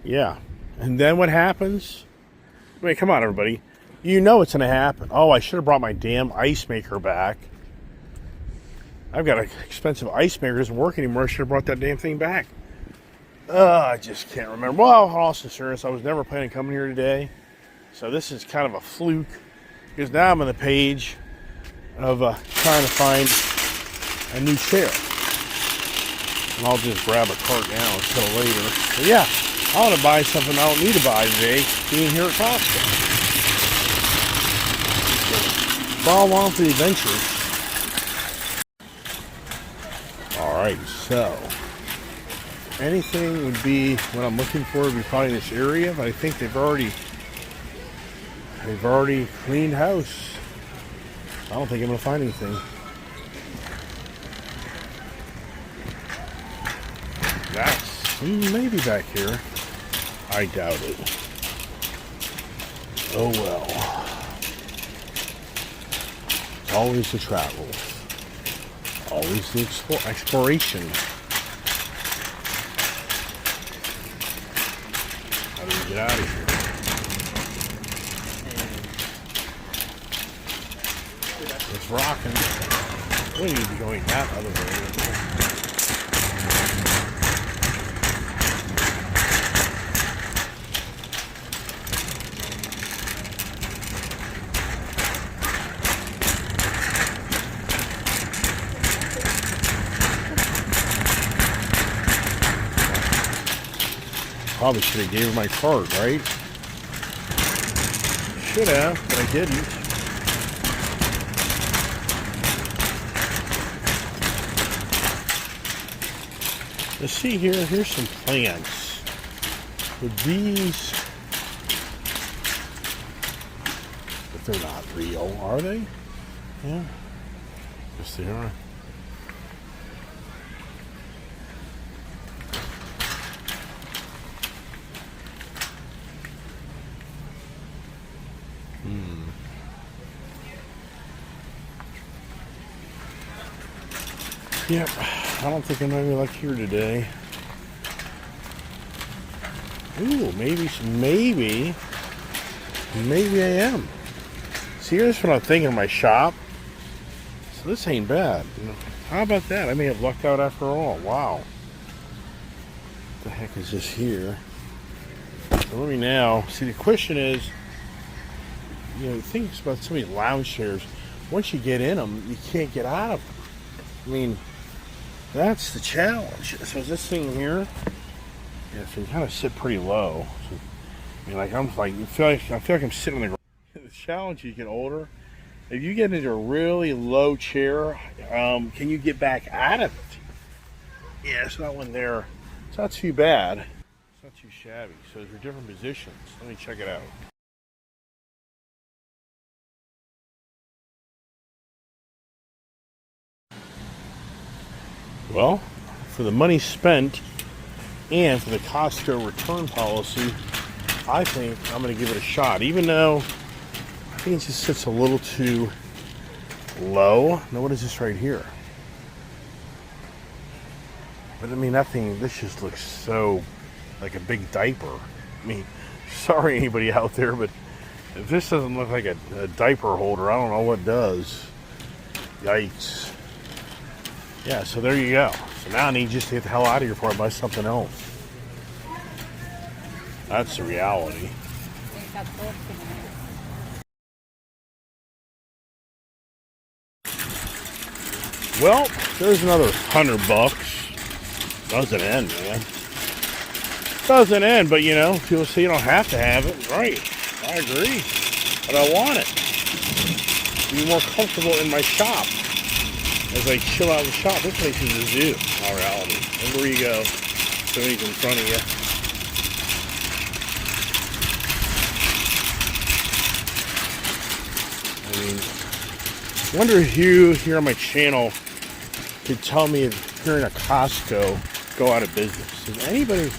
Yeah. And then what happens? I mean, come on, everybody. You know it's going to happen. Oh, I should have brought my damn ice maker back. I've got an expensive ice maker. It doesn't work anymore. I should have brought that damn thing back. I just can't remember. Well, all serious, I was never planning on coming here today. So this is kind of a fluke. Because now I'm on the page of trying to find a new chair. And I'll just grab a cart now instead of later. But yeah, I want to buy something I don't need to buy today, being here at Costco. Follow on for the adventure. Alright, so anything would be what I'm looking for would be probably in this area, but I think they've already cleaned house. I don't think I'm gonna find anything. That's maybe back here. I doubt it. Oh well. Always the travel. Always the exploration. How do we get out of here? It's rocking. We need to be going that other way. Probably should have gave her my card, right? Should have, but I didn't. Let's see here. Here's some plants. With these, but they're not real, are they? Yeah. Yes, they are. Yep, I don't think I'm gonna be like here today. Ooh, maybe I am. See, here's what I'm thinking of my shop. So this ain't bad. How about that? I may have lucked out after all. Wow. What the heck is this here? So let me now see. The question is, think about some of these lounge chairs. Once you get in them, you can't get out of them. I mean, that's the challenge. So is this thing here? Yeah, so you kind of sit pretty low. So, I feel like I'm sitting on the ground. The challenge as you get older, if you get into a really low chair, can you get back out of it? Yeah, it's not one there. It's not too bad. It's not too shabby. So there's different positions. Let me check it out. Well, for the money spent and for the Costco return policy, I think I'm going to give it a shot. Even though I think it just sits a little too low. Now, what is this right here? But I mean, this just looks so like a big diaper. I mean, sorry anybody out there, but if this doesn't look like a diaper holder, I don't know what does. Yikes. Yeah, so there you go. So now I need just to get the hell out of here before I buy something else. That's the reality. Well, there's another $100. Doesn't end, man. Doesn't end, but people say you don't have to have it. Right. I agree. But I want it. Be more comfortable in my shop. As I chill out in the shop, this place is a zoo, in reality. Everywhere you go, somebody's in front of you. I mean, I wonder if you here on my channel could tell me if here in a Costco go out of business. Is anybody,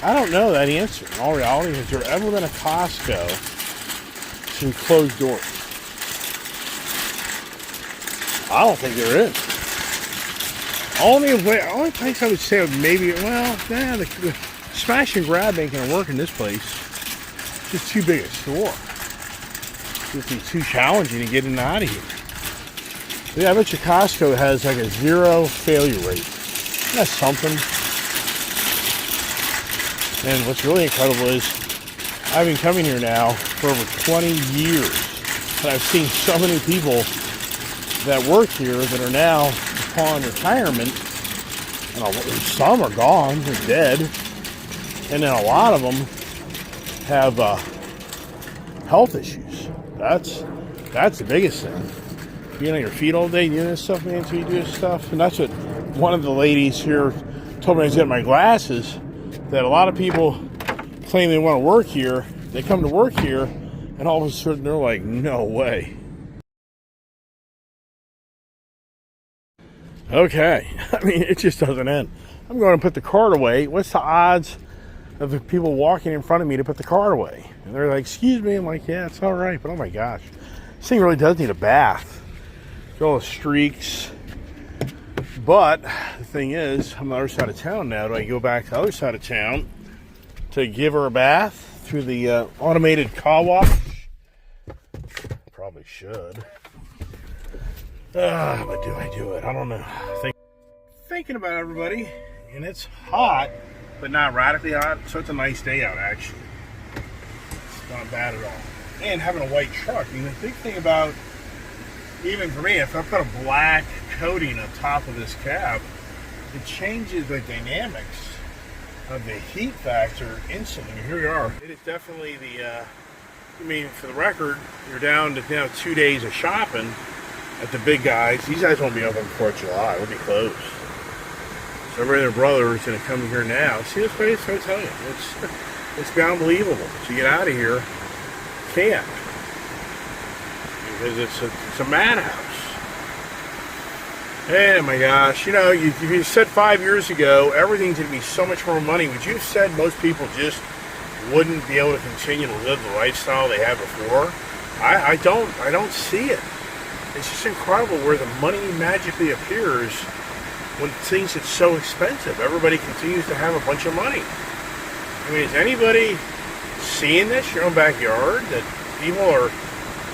I don't know that answer. In all reality, has there ever been a Costco to close doors? I don't think there is. Only place I would say maybe, well, smash and grab ain't gonna work in this place. It's just too big a store. It's just too challenging to get in and out of here. Yeah, I bet you Costco has like a 0 failure rate. That's something. And what's really incredible is I've been coming here now for over 20 years. And I've seen so many people that work here that are now upon retirement. And some are gone, they're dead. And then a lot of them have health issues. That's the biggest thing. Being on your feet all day doing this stuff, man, until you do this stuff. And that's what one of the ladies here told me when I was getting my glasses, that a lot of people claim they want to work here. They come to work here, and all of a sudden they're like, no way. Okay. I mean, it just doesn't end. I'm going to put the cart away. What's the odds of the people walking in front of me to put the cart away? And they're like, excuse me. I'm like, yeah, it's all right. But oh my gosh, this thing really does need a bath. Got all the streaks. But the thing is, I'm on the other side of town now. Do I go back to the other side of town to give her a bath through the automated car wash? Probably should. But do I do it? I don't know. Thinking about everybody, and it's hot, but not radically hot, so it's a nice day out, actually. It's not bad at all. And having a white truck, I mean, the big thing about, even for me, if I put a black coating on top of this cab, it changes the dynamics of the heat factor instantly. Here we are. It is definitely the, I mean, for the record, you're down to now 2 days of shopping at the big guys. These guys won't be open before July. We'll be closed. So everybody and their brother is going to come here now. See this place? I tell you, it's unbelievable. To get out of here, can't. Because it's a madhouse. Oh my gosh. You know, if you said 5 years ago, everything's going to be so much more money, would you have said most people just wouldn't be able to continue to live the lifestyle they had before? I don't see it. It's just incredible where the money magically appears when things get so expensive. Everybody continues to have a bunch of money. I mean, is anybody seeing this in your own backyard, that people are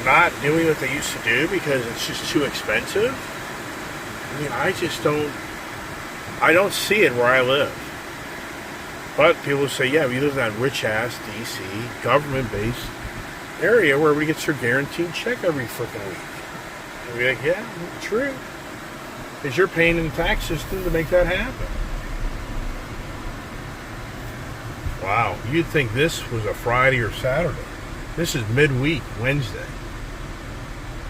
not doing what they used to do because it's just too expensive? I mean, I don't see it where I live. But people say, yeah, we live in that rich-ass D.C. government-based area where everybody gets their guaranteed check every freaking week. And we're like, yeah, true. Because you're paying in the tax system to make that happen. Wow, you'd think this was a Friday or Saturday. This is midweek, Wednesday.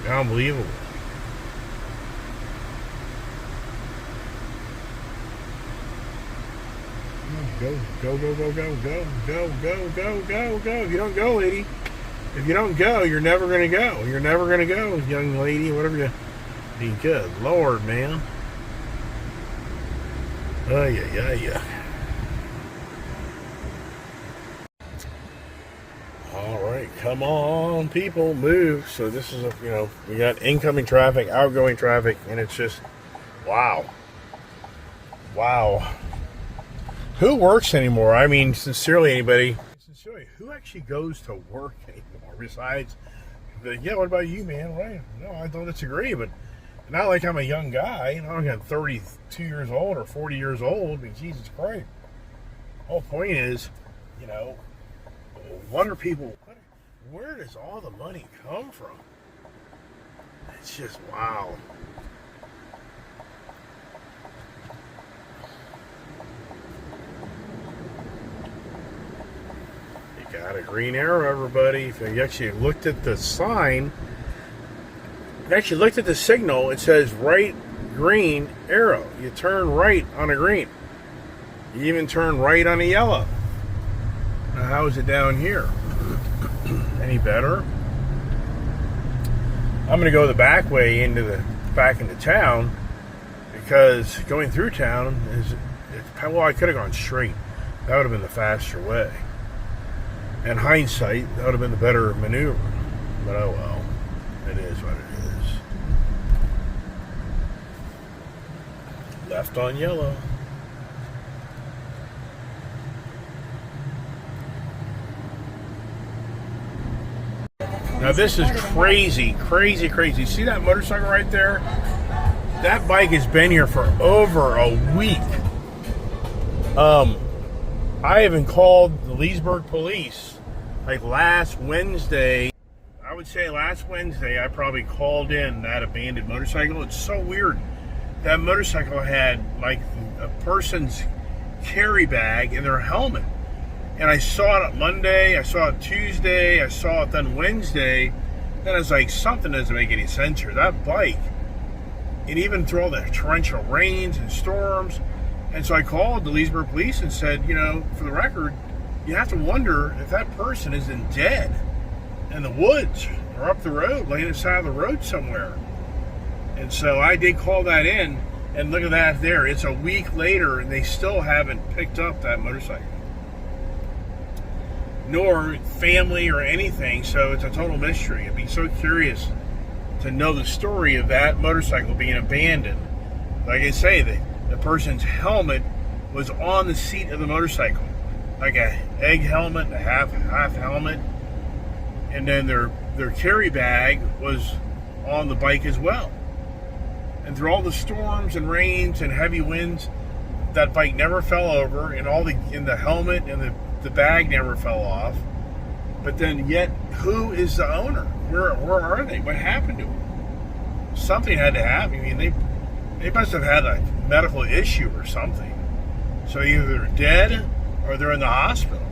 Unbelievable. Go. If you don't go, lady. If you don't go, you're never going to go. You're never going to go, young lady, whatever you be. Good Lord, man. Oh, yeah. All right, come on, people, move. So this is, we got incoming traffic, outgoing traffic, and it's just, wow. Who works anymore? I mean, sincerely, who actually goes to work anymore besides, yeah, what about you, man? Right? No, I don't disagree, but not like I'm a young guy. I'm 32 years old or 40 years old. I mean, Jesus Christ. The whole point is, where does all the money come from? It's just, wow. Got a green arrow, everybody. If you actually looked at the sign, the signal, it says right green arrow. You turn right on a green. You even turn right on a yellow. Now, how is it down here? Any better? I'm going to go the back way back into town, because going through town I could have gone straight. That would have been the faster way. In hindsight, that would have been the better maneuver. But oh well. It is what it is. Left on yellow. Now this is crazy, crazy, crazy. See that motorcycle right there? That bike has been here for over a week. I even called the Leesburg police like last Wednesday. I would say last Wednesday I probably called in that abandoned motorcycle. It's so weird. That motorcycle had like a person's carry bag in their helmet. And I saw it Monday, I saw it Tuesday, I saw it then Wednesday. Then I was like, something doesn't make any sense here. That bike, and even through all the torrential rains and storms. And so I called the Leesburg police and said, you know, for the record, you have to wonder if that person isn't dead in the woods or up the road, laying on the side of the road somewhere. And so I did call that in, and look at that there. It's a week later, and they still haven't picked up that motorcycle. Nor family or anything, so it's a total mystery. I'd be so curious to know the story of that motorcycle being abandoned. Like I say, the person's helmet was on the seat of the motorcycle, like a egg helmet, a half helmet, and then their carry bag was on the bike as well. And through all the storms and rains and heavy winds, that bike never fell over, and in the helmet and the bag never fell off. But then yet, who is the owner? Where are they? What happened to them? Something had to happen. I mean, they must have had a medical issue or something. So either they're dead or they're in the hospital.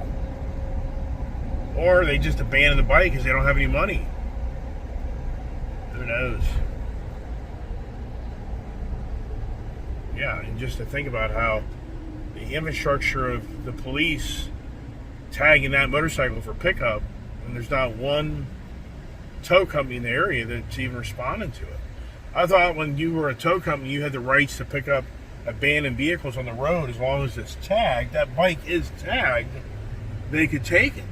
Or they just abandoned the bike because they don't have any money. Who knows? Yeah, and just to think about how the infrastructure of the police tagging that motorcycle for pickup, and there's not one tow company in the area that's even responding to it. I thought when you were a tow company, you had the rights to pick up abandoned vehicles on the road as long as it's tagged. That bike is tagged. They could take it.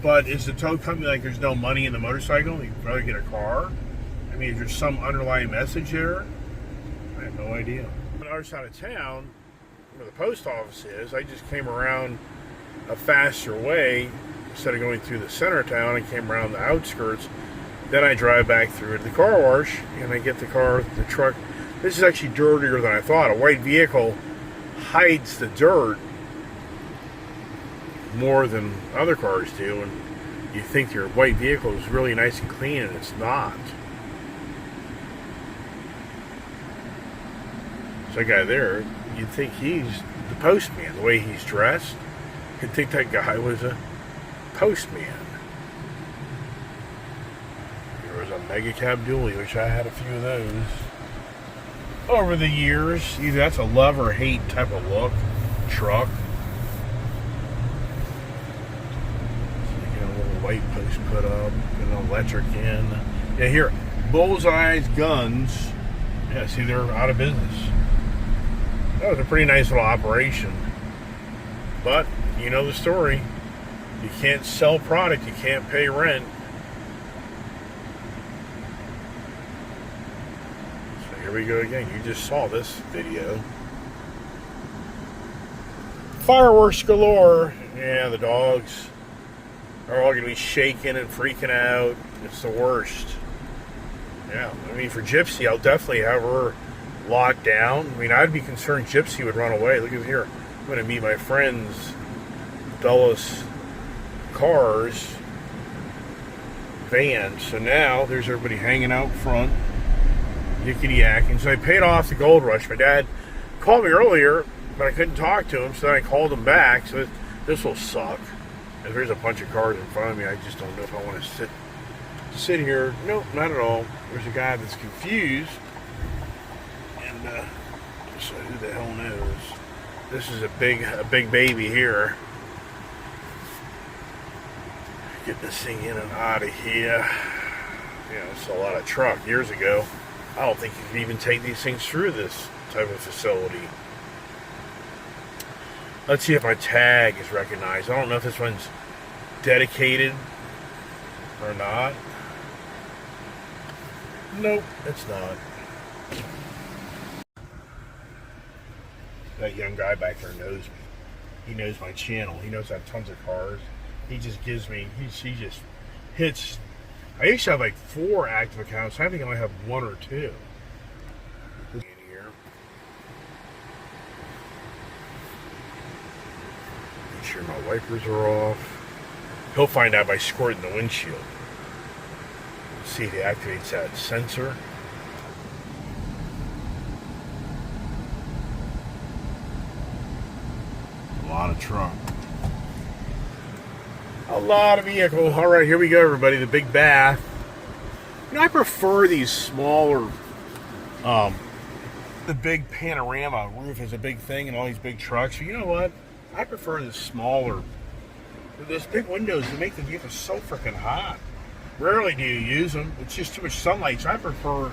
But is the tow company like there's no money in the motorcycle? You'd rather get a car? I mean, is there some underlying message there? I have no idea. On the other side of town, where the post office is, I just came around a faster way. Instead of going through the center of town, I came around the outskirts. Then I drive back through to the car wash, and I get the truck. This is actually dirtier than I thought. A white vehicle hides the dirt more than other cars do, and you think your white vehicle is really nice and clean, and it's not. So that guy there, you'd think he's the postman, the way he's dressed. You'd think that guy was a postman. There was a mega cab dually, which I had a few of those over the years. Either that's a love or hate type of look truck. White post put up, an electric in. Yeah, here, Bullseye's Guns. Yeah, see, they're out of business. That was a pretty nice little operation. But, you know the story. You can't sell product, you can't pay rent. So here we go again. You just saw this video. Fireworks galore. Yeah, the dogs are all going to be shaking and freaking out. It's the worst. Yeah, I mean, for Gypsy, I'll definitely have her locked down. I mean, I'd be concerned Gypsy would run away. Look at here. I'm going to meet my friend's Dulles Cars van. So now there's everybody hanging out front, yickety-yakking. So I paid off the Gold Rush. My dad called me earlier, but I couldn't talk to him, so then I called him back. So this will suck. If there's a bunch of cars in front of me, I just don't know if I want to sit here. Nope, not at all. There's a guy that's confused, and so who the hell knows? This is a big baby here. Get this thing in and out of here. Yeah, it's a lot of truck. Years ago, I don't think you could even take these things through this type of facility. Let's see if my tag is recognized. I don't know if this one's dedicated or not. Nope, it's not. That young guy back there knows me. He knows my channel. He knows I have tons of cars. He just gives me, he just hits I used to have like 4 active accounts. I think I only have 1 or 2. In here. Make sure my wipers are off. He'll find out by squirting the windshield. See if he activates that sensor. A lot of truck. A lot of vehicle. All right, here we go, everybody. The big bath. You know, I prefer these smaller. The big panorama roof is a big thing in all these big trucks. But you know what? I prefer the smaller. Those big windows that make the vehicle so freaking hot. Rarely do you use them. It's just too much sunlight. So I prefer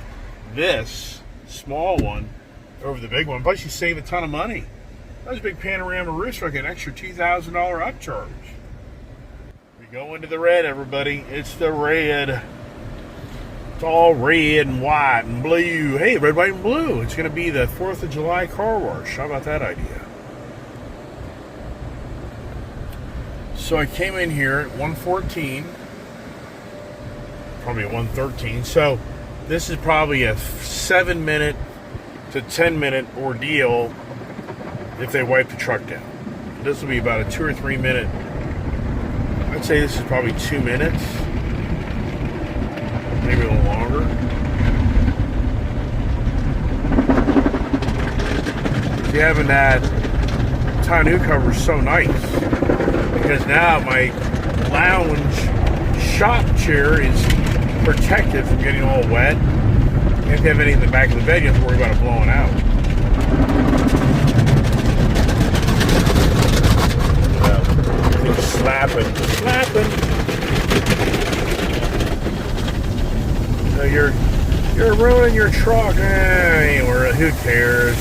this small one over the big one. Plus, you save a ton of money. Those big panorama roofs are like an extra $2,000 upcharge. We go into the red, everybody. It's the red. It's all red and white and blue. Hey, red, white, and blue. It's going to be the 4th of July car wash. How about that idea? So I came in here at 114. Probably at 113. So this is probably a 7-minute to 10-minute ordeal if they wipe the truck down. This will be about a 2 or 3 minute. I'd say this is probably 2 minutes, maybe a little longer. If you haven't had tonneau cover, so nice because now my lounge shop chair is protected from getting all wet. If you have anything in the back of the bed, you have to worry about it blowing out. Slapping. So you're ruining your truck. Who cares?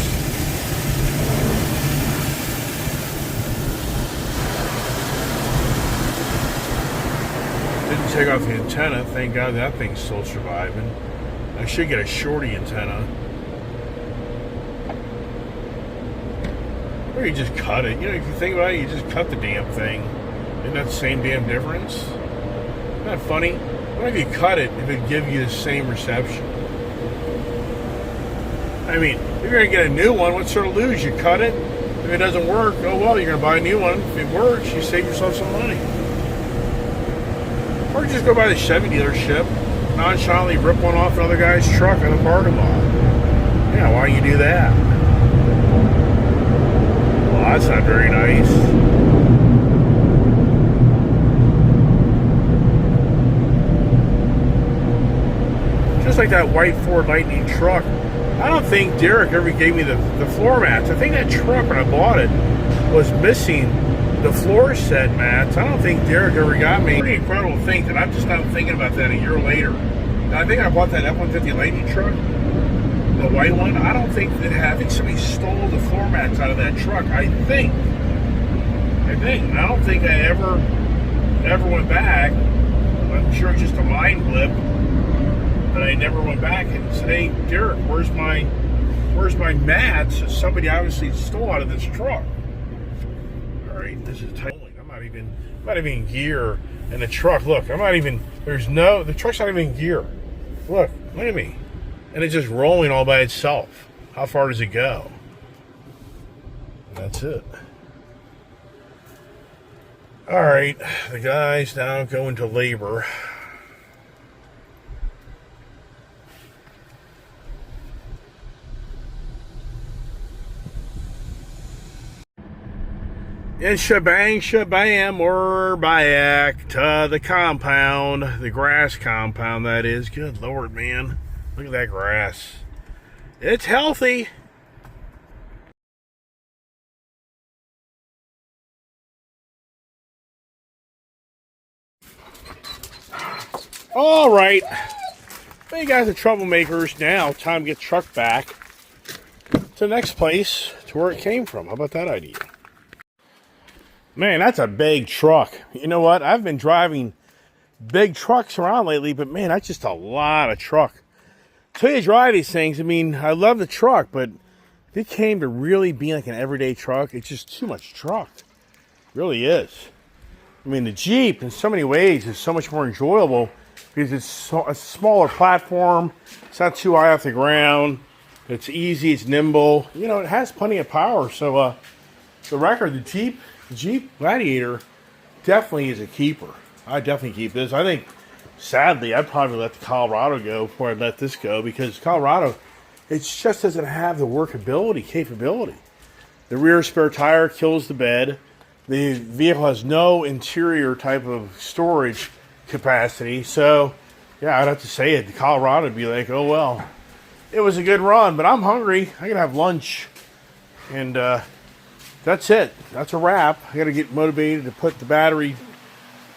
Didn't take off the antenna. Thank God that thing's still surviving. I should get a shorty antenna. Or you just cut it. You know, if you think about it, you just cut the damn thing. Isn't that the same damn difference? Isn't that funny? What if you cut it if it gives you the same reception? I mean, if you're going to get a new one, what's there to lose? You cut it. If it doesn't work, oh well, you're going to buy a new one. If it works, you save yourself some money. Or just go by the Chevy dealership, nonchalantly rip one off another guy's truck in a parking lot. Yeah, why don't you do that? Well, that's not very nice. Just like that white Ford Lightning truck. I don't think Derek ever gave me the floor mats. I think that truck, when I bought it, was missing the floor set mats. I don't think Derek ever got me. Pretty incredible to think that I'm just not thinking about that a year later. Now, I think I bought that F-150 Lightning truck, the white one. I don't think that somebody stole the floor mats out of that truck. I think. I don't think I ever went back. I'm sure it's just a mind blip. But I never went back and said, "Hey, Derek, where's my mats?" Somebody obviously stole out of this truck. All right, this is tight. I'm not even in gear in the truck. Look, the truck's not even in gear. Look at me, and it's just rolling all by itself. How far does it go? And that's it. All right, the guys now go into labor. And shabam, we're back to the compound, the grass compound, that is. Good Lord, man. Look at that grass. It's healthy. All right. Well, you guys are troublemakers. Now, time to get the truck back to the next place, to where it came from. How about that idea? Man, that's a big truck. You know what? I've been driving big trucks around lately, but man, that's just a lot of truck. Until you drive these things, I mean, I love the truck, but if it came to really being like an everyday truck, it's just too much truck. It really is. I mean, the Jeep, in so many ways, is so much more enjoyable because it's a smaller platform. It's not too high off the ground. It's easy. It's nimble. You know, it has plenty of power. So the record, the Jeep Gladiator definitely is a keeper. I definitely keep this. I think, sadly, I'd probably let the Colorado go before I'd let this go, because Colorado, it just doesn't have the workability, capability. The rear spare tire kills the bed. The vehicle has no interior type of storage capacity. So, yeah, I'd have to say it. The Colorado would be like, oh, well, it was a good run, but I'm hungry. I got to have lunch. And that's it. That's a wrap. I got to get motivated to put the battery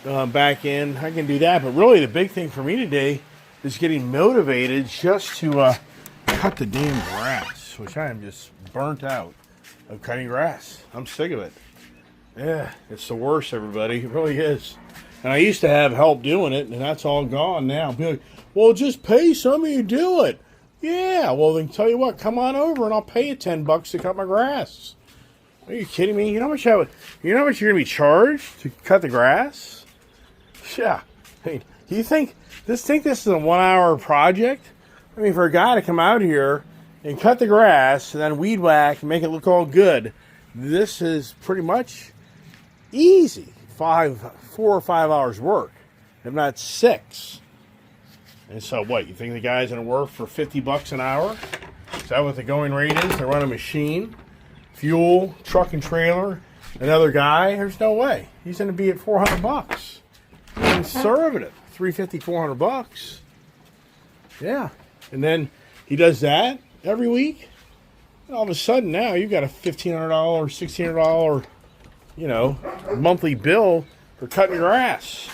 back in. I can do that. But really, the big thing for me today is getting motivated just to cut the damn grass, which I am just burnt out of cutting grass. I'm sick of it. Yeah, it's the worst, everybody. It really is. And I used to have help doing it, and that's all gone now. Be like, well, just pay somebody to do it. Yeah, well, then tell you what, come on over and I'll pay you $10 to cut my grass. Are you kidding me? You know how much you're going to be charged to cut the grass? Yeah. I mean, do you think this is a 1 hour project? I mean, for a guy to come out here and cut the grass and then weed whack and make it look all good, this is pretty much easy. 4 or 5 hours work, if not 6. And so what, you think the guy's going to work for $50 an hour? Is that what the going rate is? They run a machine, fuel, truck and trailer, another guy? There's no way. He's going to be at $400. Conservative. $350, $400. Yeah. And then he does that every week. And all of a sudden now you've got a $1,500, $1,600, monthly bill for cutting your grass.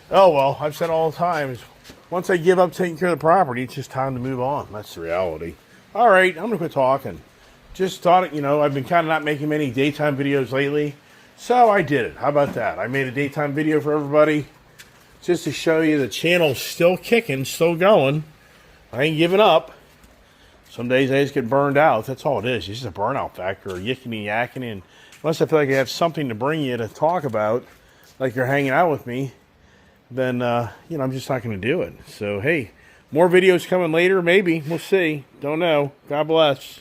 Oh, well, I've said all the time, is once I give up taking care of the property, it's just time to move on. That's the reality. All right, I'm going to quit talking. Just thought, I've been kind of not making many daytime videos lately, so I did it. How about that? I made a daytime video for everybody just to show you the channel's still kicking, still going. I ain't giving up. Some days I just get burned out. That's all it is. It's just a burnout factor, yickety yakking. And unless I feel like I have something to bring you to talk about, like you're hanging out with me, then, I'm just not going to do it. So, hey, more videos coming later, maybe. We'll see. Don't know. God bless.